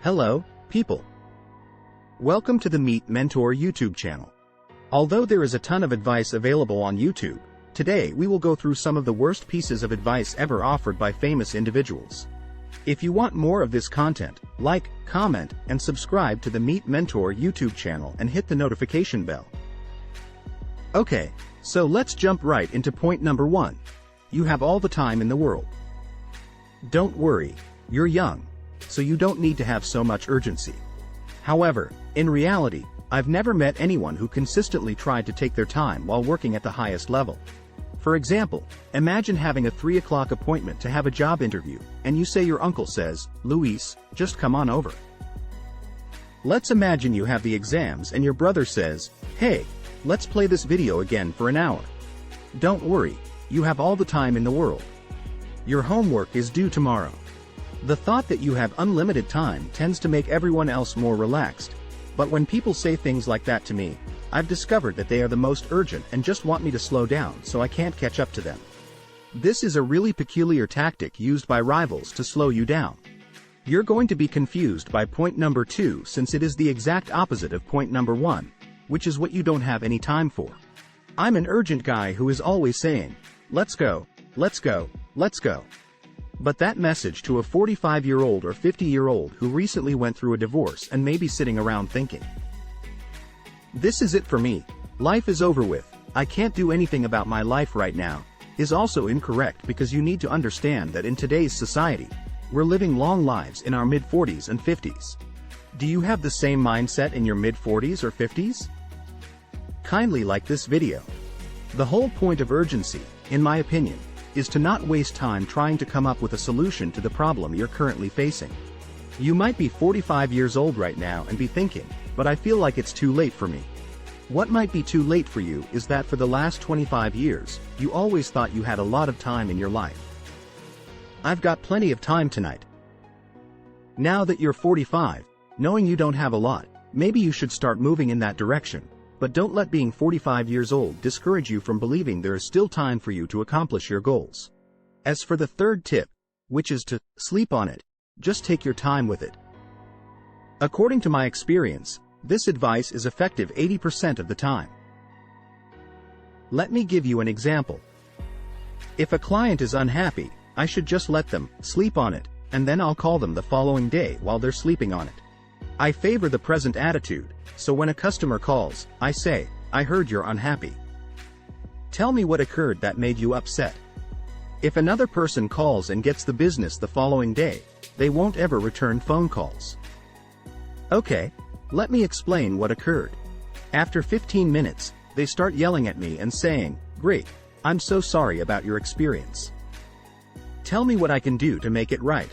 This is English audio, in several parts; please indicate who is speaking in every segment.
Speaker 1: Hello, people. Welcome to the Meet Mentor YouTube channel. Although there is a ton of advice available on YouTube, today we will go through some of the worst pieces of advice ever offered by famous individuals. If you want more of this content, like, comment, and subscribe to the Meet Mentor YouTube channel and hit the notification bell. Okay, so let's jump right into point number 1. You have all the time in the world. Don't worry, you're young, so you don't need to have so much urgency. However, in reality, I've never met anyone who consistently tried to take their time while working at the highest level. For example, imagine having a 3 o'clock appointment to have a job interview, and you say your uncle says, "Luis, just come on over." Let's imagine you have the exams and your brother says, "Hey, let's play this video again for an hour." Don't worry, you have all the time in the world. Your homework is due tomorrow. The thought that you have unlimited time tends to make everyone else more relaxed, but when people say things like that to me, I've discovered that they are the most urgent and just want me to slow down so I can't catch up to them. This is a really peculiar tactic used by rivals to slow you down. You're going to be confused by point number 2 since it is the exact opposite of point number 1, which is what you don't have any time for. I'm an urgent guy who is always saying, "Let's go, let's go, let's go." But that message to a 45-year-old or 50-year-old who recently went through a divorce and may be sitting around thinking, "This is it for me, life is over with, I can't do anything about my life right now," is also incorrect because you need to understand that in today's society, we're living long lives in our mid-40s and 50s. Do you have the same mindset in your mid-40s or 50s? Kindly like this video. The whole point of urgency, in my opinion, is to not waste time trying to come up with a solution to the problem you're currently facing. You might be 45 years old right now and be thinking, "But I feel like it's too late for me." What might be too late for you is that for the last 25 years, you always thought you had a lot of time in your life. I've got plenty of time tonight. Now that you're 45, knowing you don't have a lot, maybe you should start moving in that direction. But don't let being 45 years old discourage you from believing there is still time for you to accomplish your goals. As for the third tip, which is to sleep on it, just take your time with it. According to my experience, this advice is effective 80% of the time. Let me give you an example. If a client is unhappy, I should just let them sleep on it, and then I'll call them the following day while they're sleeping on it. I favor the present attitude, so when a customer calls, I say, "I heard you're unhappy. Tell me what occurred that made you upset." If another person calls and gets the business the following day, they won't ever return phone calls. Okay, let me explain what occurred. After 15 minutes, they start yelling at me and saying, "Great, I'm so sorry about your experience. Tell me what I can do to make it right.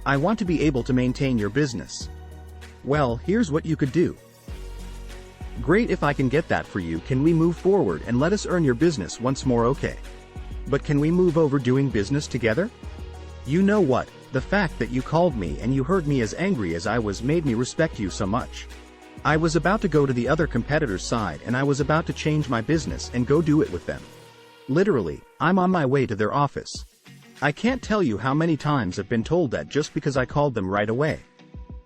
Speaker 1: I want to be able to maintain your business." Well, here's what you could do. "Great, if I can get that for you, can we move forward and let us earn your business once more? Okay. But can we move over doing business together? You know what, the fact that you called me and you heard me as angry as I was made me respect you so much. I was about to go to the other competitor's side and I was about to change my business and go do it with them. Literally, I'm on my way to their office. I can't tell you how many times I've been told that just because I called them right away.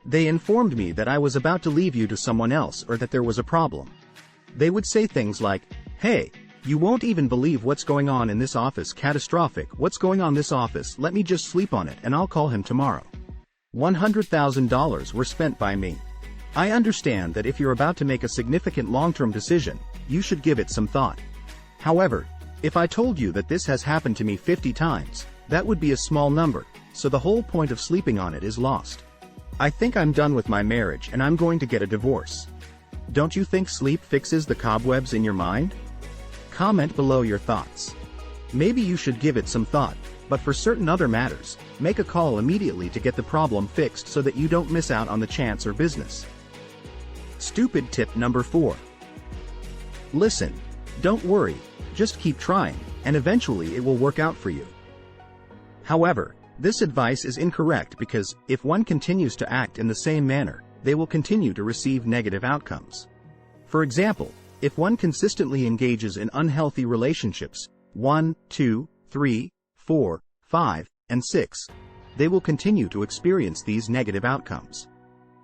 Speaker 1: They informed me that I was about to leave you to someone else or that there was a problem. They would say things like, 'Hey, you won't even believe what's going on in this office, catastrophic, what's going on in this office, let me just sleep on it and I'll call him tomorrow.' $100,000 were spent by me. I understand that if you're about to make a significant long-term decision, you should give it some thought. However, if I told you that this has happened to me 50 times, that would be a small number, so the whole point of sleeping on it is lost. I think I'm done with my marriage and I'm going to get a divorce. Don't you think sleep fixes the cobwebs in your mind? Comment below your thoughts. Maybe you should give it some thought, but for certain other matters, make a call immediately to get the problem fixed so that you don't miss out on the chance or business. Stupid tip number 4. Listen, don't worry, just keep trying, and eventually it will work out for you. However, this advice is incorrect because, if one continues to act in the same manner, they will continue to receive negative outcomes. For example, if one consistently engages in unhealthy relationships, 1, 2, 3, 4, 5, and 6, they will continue to experience these negative outcomes.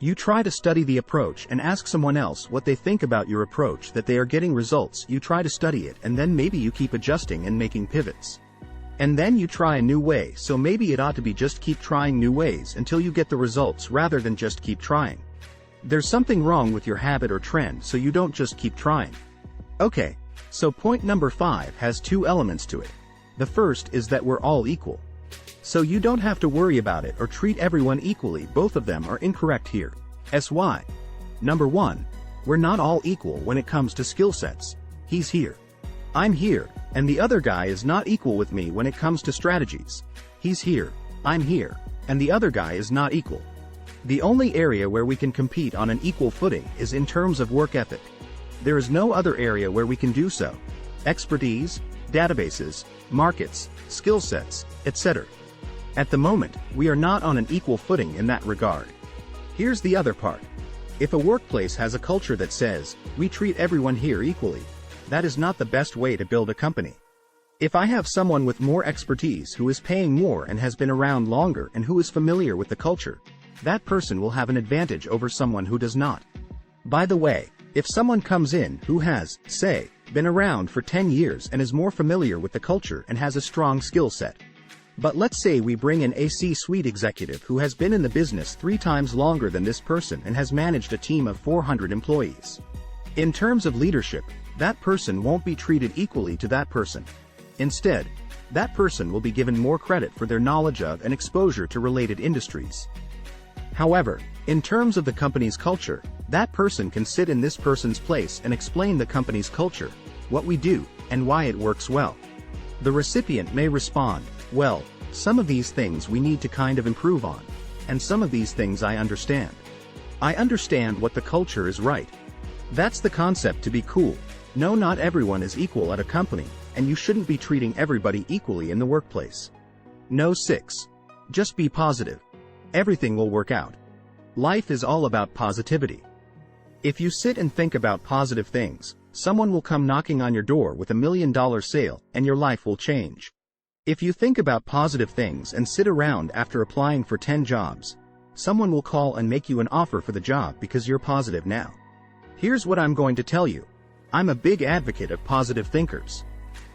Speaker 1: You try to study the approach and ask someone else what they think about your approach, that they are getting results. You try to study it, and then maybe you keep adjusting and making pivots. And then you try a new way, so maybe it ought to be just keep trying new ways until you get the results rather than just keep trying. There's something wrong with your habit or trend, so you don't just keep trying. Okay, so point number 5 has 2 elements to it. The first is that we're all equal. So you don't have to worry about it or treat everyone equally. Both of them are incorrect here. SY. Number 1, we're not all equal when it comes to skill sets. He's here. I'm here, and the other guy is not equal with me when it comes to strategies. He's here, I'm here, and the other guy is not equal. The only area where we can compete on an equal footing is in terms of work ethic. There is no other area where we can do so. Expertise, databases, markets, skill sets, etc. At the moment, we are not on an equal footing in that regard. Here's the other part. If a workplace has a culture that says, we treat everyone here equally, that is not the best way to build a company. If I have someone with more expertise who is paying more and has been around longer and who is familiar with the culture, that person will have an advantage over someone who does not. By the way, if someone comes in who has, say, been around for 10 years and is more familiar with the culture and has a strong skill set, but let's say we bring in a C-suite executive who has been in the business 3 times longer than this person and has managed a team of 400 employees. In terms of leadership, that person won't be treated equally to that person. Instead, that person will be given more credit for their knowledge of and exposure to related industries. However, in terms of the company's culture, that person can sit in this person's place and explain the company's culture, what we do, and why it works well. The recipient may respond, well, some of these things we need to kind of improve on, and some of these things I understand. I understand what the culture is right. That's the concept to be cool. No, not everyone is equal at a company, and you shouldn't be treating everybody equally in the workplace. No 6. Just be positive. Everything will work out. Life is all about positivity. If you sit and think about positive things, someone will come knocking on your door with $1 million sale, and your life will change. If you think about positive things and sit around after applying for 10 jobs, someone will call and make you an offer for the job because you're positive now. Here's what I'm going to tell you. I'm a big advocate of positive thinkers.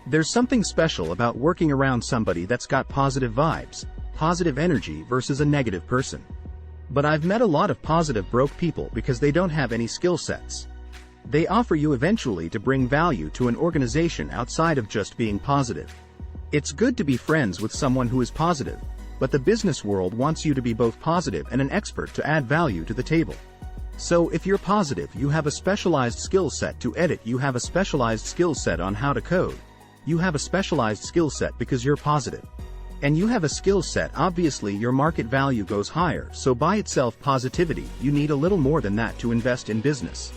Speaker 1: There's something special about working around somebody that's got positive vibes, positive energy versus a negative person. But I've met a lot of positive broke people because they don't have any skill sets. They offer you eventually to bring value to an organization outside of just being positive. It's good to be friends with someone who is positive, but the business world wants you to be both positive and an expert to add value to the table. So if you're positive, you have a specialized skill set to edit, you have a specialized skill set on how to code, you have a specialized skill set because you're positive. And you have a skill set, obviously your market value goes higher, so by itself positivity, you need a little more than that to invest in business.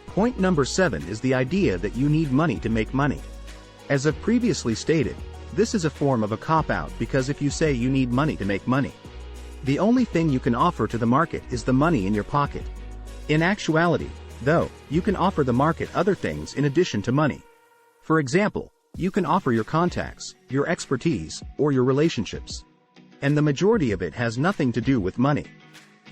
Speaker 1: Point number 7 is the idea that you need money to make money. As I've previously stated, this is a form of a cop-out because if you say you need money to make money, the only thing you can offer to the market is the money in your pocket. In actuality, though, you can offer the market other things in addition to money. For example, you can offer your contacts, your expertise, or your relationships. And the majority of it has nothing to do with money.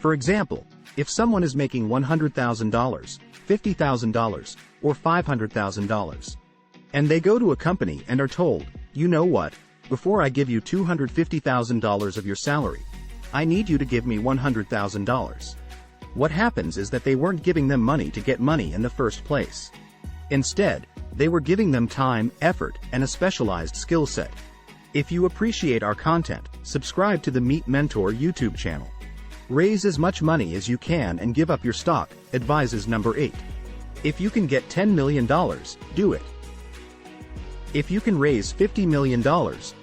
Speaker 1: For example, if someone is making $100,000, $50,000, or $500,000, and they go to a company and are told, you know what, before I give you $250,000 of your salary, I need you to give me $100,000. What happens is that they weren't giving them money to get money in the first place. Instead, they were giving them time, effort, and a specialized skill set. If you appreciate our content, subscribe to the Meet Mentor YouTube channel. Raise as much money as you can and give up your stock, advises number 8. If you can get $10 million, do it. If you can raise $50 million,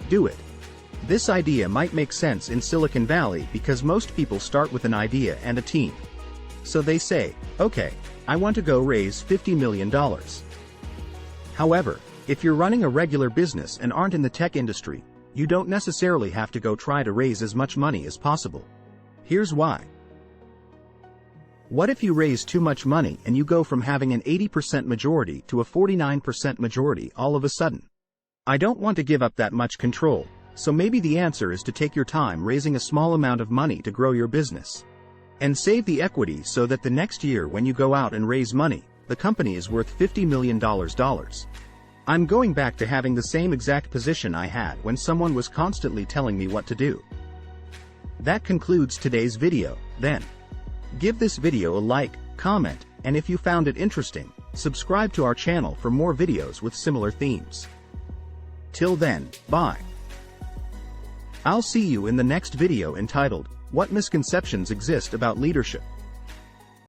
Speaker 1: do it. This idea might make sense in Silicon Valley because most people start with an idea and a team. So they say, okay, I want to go raise $50 million. However, if you're running a regular business and aren't in the tech industry, you don't necessarily have to go try to raise as much money as possible. Here's why. What if you raise too much money and you go from having an 80% majority to a 49% majority all of a sudden? I don't want to give up that much control, So maybe the answer is to take your time raising a small amount of money to grow your business. And save the equity so that the next year when you go out and raise money, the company is worth $50 million. I'm going back to having the same exact position I had when someone was constantly telling me what to do. That concludes today's video, then. Give this video a like, comment, and if you found it interesting, subscribe to our channel for more videos with similar themes. Till then, bye. I'll see you in the next video entitled, What Misconceptions Exist About Leadership?